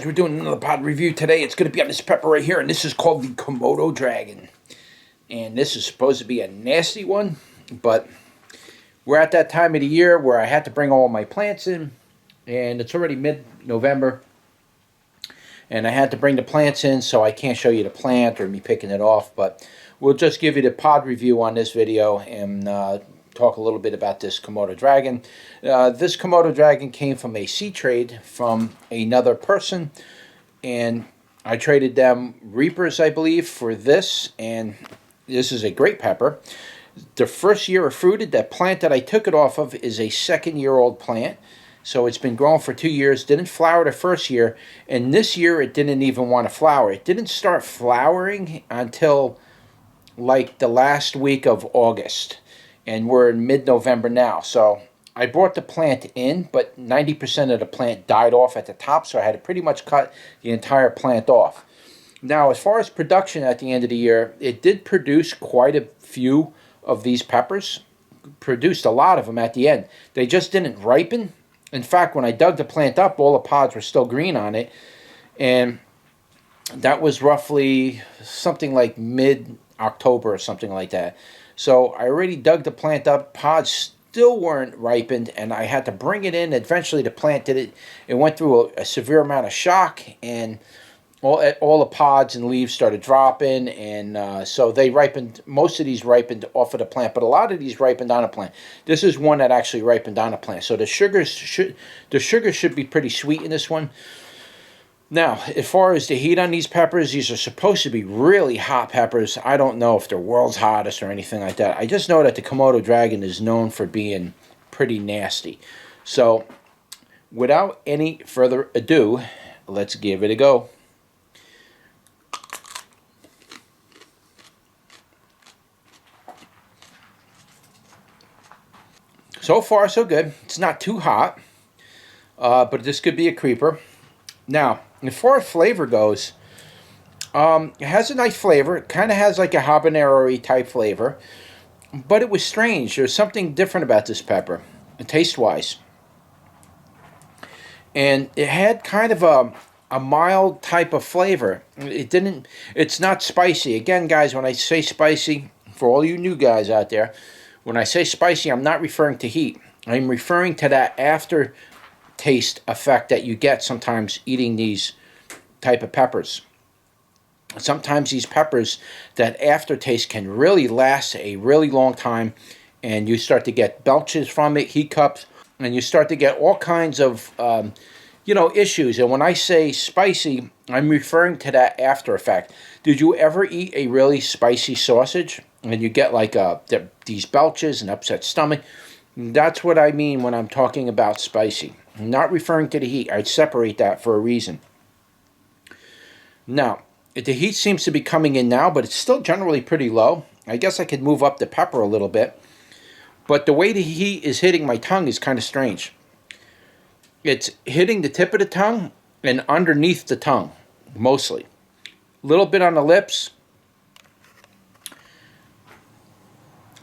we're doing another pod review today. It's going to be on this pepper right here, and this is called the Komodo Dragon. And this is supposed to be a nasty one, but we're at that time of the year where I had to bring all my plants in, and it's already mid-November, and I had to bring the plants in, so I can't show you the plant or me picking it off, but we'll just give you the pod review on this video and talk a little bit about this Komodo Dragon. This Komodo Dragon came from a seed trade from another person, and I traded them reapers, I believe, for this, and this is a great pepper. The first year it fruited. That plant that I took it off of is a second-year-old plant, so it's been growing for 2 years. Didn't flower the first year, and this year it didn't even want to flower. It didn't start flowering until like the last week of August, and we're in mid-November now. So I brought the plant in, but 90% of the plant died off at the top, so I had to pretty much cut the entire plant off. Now, as far as production at the end of the year, it did produce quite a few of these peppers. Produced a lot of them at the end. They just didn't ripen. In fact, when I dug the plant up, all the pods were still green on it, and that was roughly something like mid-October or something like that. So I already dug the plant up. Pods still weren't ripened, and I had to bring it in. Eventually, the plant did it. It went through a severe amount of shock, and all the pods and leaves started dropping, and so they ripened. Most of these ripened off of the plant, but a lot of these ripened on a plant. This is one that actually ripened on a plant. So the sugar should be pretty sweet in this one. Now, as far as the heat on these peppers, these are supposed to be really hot peppers. I don't know if they're world's hottest or anything like that. I just know that the Komodo Dragon is known for being pretty nasty. So, without any further ado, let's give it a go. So far, so good. It's not too hot, but this could be a creeper. Now, as far as flavor goes, it has a nice flavor. It kind of has like a habanero-y type flavor, but it was strange. There's something different about this pepper, taste-wise. And it had kind of a mild type of flavor. It's not spicy. Again, guys, when I say spicy, for all you new guys out there, when I say spicy, I'm not referring to heat. I'm referring to that aftertaste effect that you get sometimes eating these type of peppers. Sometimes these peppers, that aftertaste can really last a really long time, and you start to get belches from it, hiccups, and you start to get all kinds of issues. And when I say spicy, I'm referring to that after effect. Did you ever eat a really spicy sausage and you get like these belches and upset stomach? That's what I mean when I'm talking about spicy. I'm not referring to the heat. I'd separate that for a reason. Now, the heat seems to be coming in now, but it's still generally pretty low. I guess I could move up the pepper a little bit. But the way the heat is hitting my tongue is kind of strange. It's hitting the tip of the tongue and underneath the tongue, mostly. A little bit on the lips.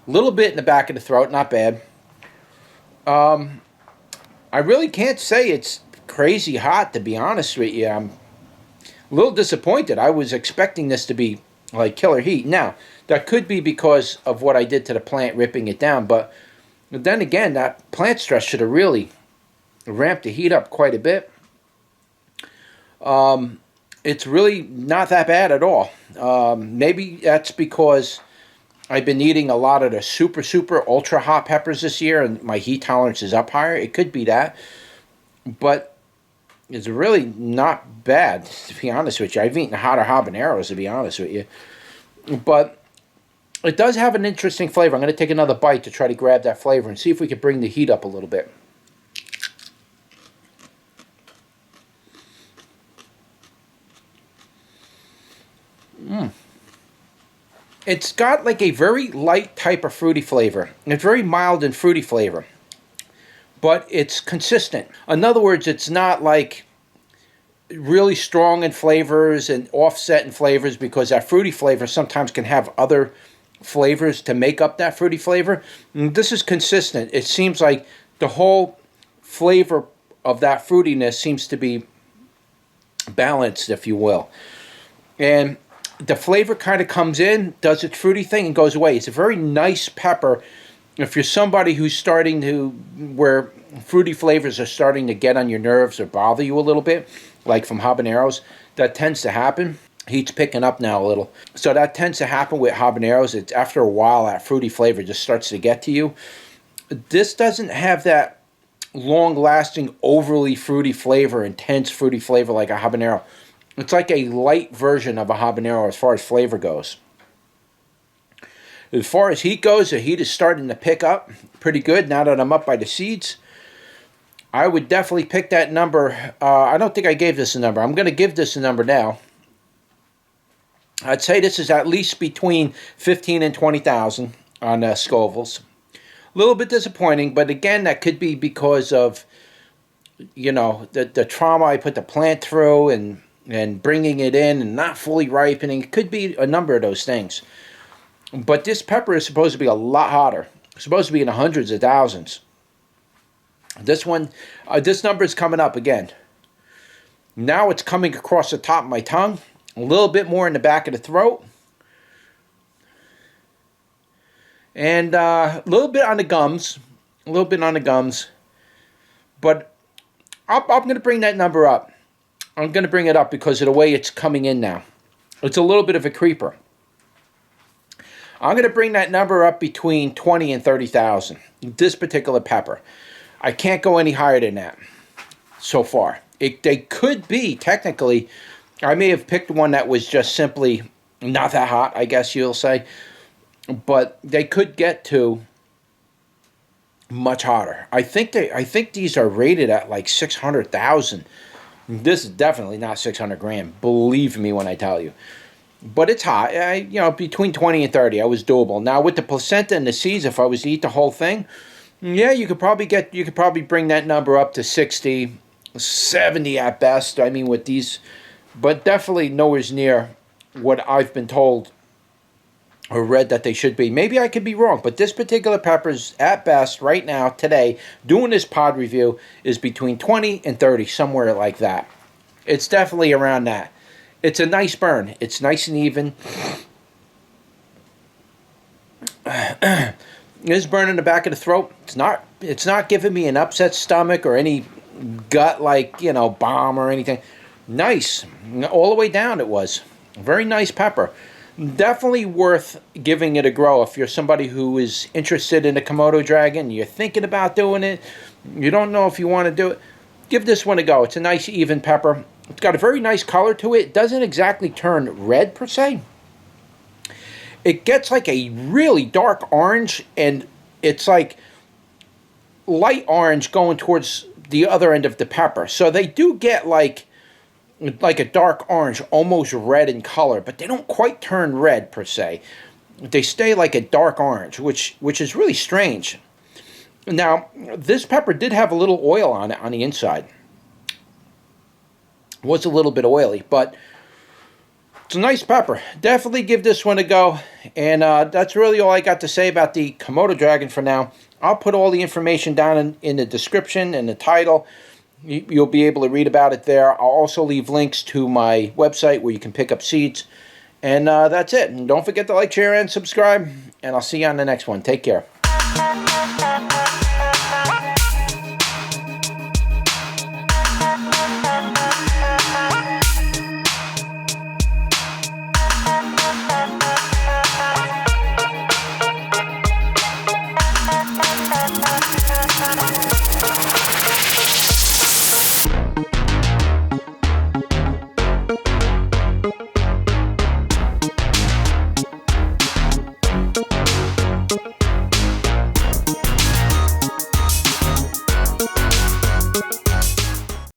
A little bit in the back of the throat, not bad. I really can't say it's crazy hot, to be honest with you. I'm a little disappointed. I was expecting this to be like killer heat. Now, that could be because of what I did to the plant, ripping it down. But then again, that plant stress should have really ramped the heat up quite a bit. It's really not that bad at all. Maybe that's because I've been eating a lot of the super ultra hot peppers this year, and my heat tolerance is up higher. It could be that, but it's really not bad, to be honest with you. I've eaten hotter habaneros, to be honest with you, but it does have an interesting flavor. I'm going to take another bite to try to grab that flavor and see if we can bring the heat up a little bit. It's got like a very light type of fruity flavor. It's very mild and fruity flavor, but it's consistent. In other words, it's not like really strong in flavors and offset in flavors, because that fruity flavor sometimes can have other flavors to make up that fruity flavor. And this is consistent. It seems like the whole flavor of that fruitiness seems to be balanced, if you will. And the flavor kind of comes in, does its fruity thing, and goes away. It's a very nice pepper. If you're somebody who's starting to, where fruity flavors are starting to get on your nerves or bother you a little bit, like from habaneros, that tends to happen. Heat's picking up now a little. So that tends to happen with habaneros. It's after a while, that fruity flavor just starts to get to you. This doesn't have that long-lasting, overly fruity flavor, intense fruity flavor like a habanero. It's like a light version of a habanero as far as flavor goes. As far as heat goes, the heat is starting to pick up pretty good now that I'm up by the seeds. I would definitely pick that number. I don't think I gave this a number. I'm going to give this a number now. I'd say this is at least between 15 and 20,000 on Scoville's. A little bit disappointing, but again, that could be because of, you know, the trauma I put the plant through and bringing it in and not fully ripening. It could be a number of those things. But this pepper is supposed to be a lot hotter. It's supposed to be in the hundreds of thousands. This one, this number is coming up again. Now it's coming across the top of my tongue. A little bit more in the back of the throat. And a little bit on the gums. A little bit on the gums. But I'm going to bring that number up. I'm going to bring it up because of the way it's coming in now. It's a little bit of a creeper. I'm going to bring that number up between 20 and 30,000. This particular pepper. I can't go any higher than that so far. They could be, technically, I may have picked one that was just simply not that hot, I guess you'll say. But they could get to much hotter. I think these are rated at like 600,000. This is definitely not 600 grand. Believe me when I tell you. But it's hot. You know, between 20 and 30, I was doable. Now with the placenta and the seeds, if I was to eat the whole thing, yeah, you could probably bring that number up to 60, 70 at best. I mean, with these, but definitely nowhere near what I've been told or read that they should be. Maybe I could be wrong, but this particular pepper's at best right now, today, doing this pod review, is between 20 and 30, somewhere like that. It's definitely around that. It's a nice burn. It's nice and even. It's burning in the back of the throat. It's not giving me an upset stomach or any gut like, you know, bomb or anything. Nice. All the way down it was. Very nice pepper. Definitely worth giving it a grow if you're somebody who is interested in a Komodo dragon. You're thinking about doing it. You don't know if you want to do it. Give this one a go. It's a nice even pepper. It's got a very nice color to it. It doesn't exactly turn red per se. It gets like a really dark orange, and it's like light orange going towards the other end of the pepper. So they do get like a dark orange, almost red in color, but they don't quite turn red per se. They stay like a dark orange, which is really strange. Now, this pepper did have a little oil on it on the inside. It was a little bit oily, but it's a nice pepper. Definitely give this one a go. And that's really all I got to say about the Komodo dragon for now. I'll put all the information down in the description and the title. You'll be able to read about it there. I'll also leave links to my website where you can pick up seeds. And that's it. And don't forget to like, share, and subscribe. And I'll see you on the next one. Take care.